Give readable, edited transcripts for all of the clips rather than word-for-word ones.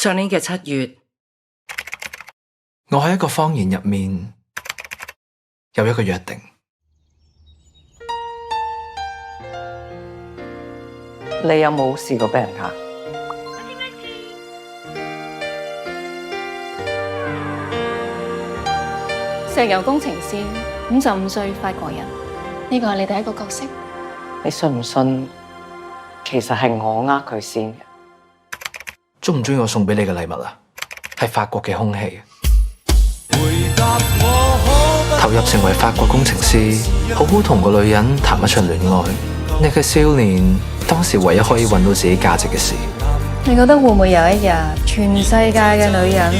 上年嘅7月，我喺一個謊言入面有一個約定。你有冇試過俾人呃？石油工程師，55歲法國人，呢個係你第一個角色。你信唔信？其實係我呃佢先嘅。鍾唔鍾意我送俾你嘅禮物啊？係法國嘅空氣。投入成為法國工程師，好好同個女人談一場戀愛。你嘅少年，當時唯一可以揾到自己價值嘅事。你覺得會唔會有一日，全世界嘅女人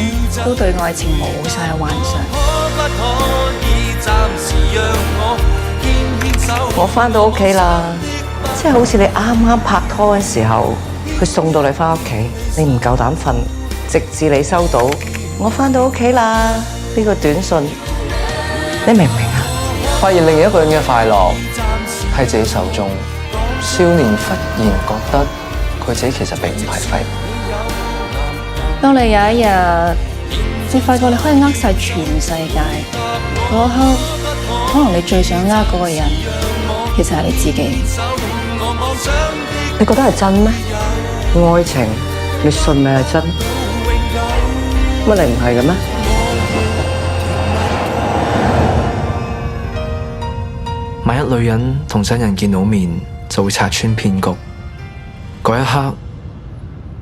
都對愛情冇晒幻想？我返到屋企啦，即係好似你啱啱拍拖嘅時候，佢送到你返屋企，你唔夠膽瞓，直至你收到我返到屋企啦呢個短信，你明唔明啊？發現另一個人嘅快樂喺自己手中，少年忽然覺得佢自己其實並唔係廢物。當你有一日，你發覺你可以呃晒全世界，嗰一刻，可能你最想呃嗰個人，其實係你自己。你覺得係真咩？愛情，你信咪係真？乜你唔係嘅咩？萬一女人同真人見到面，就會拆穿騙局。嗰一刻，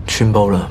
穿煲啦。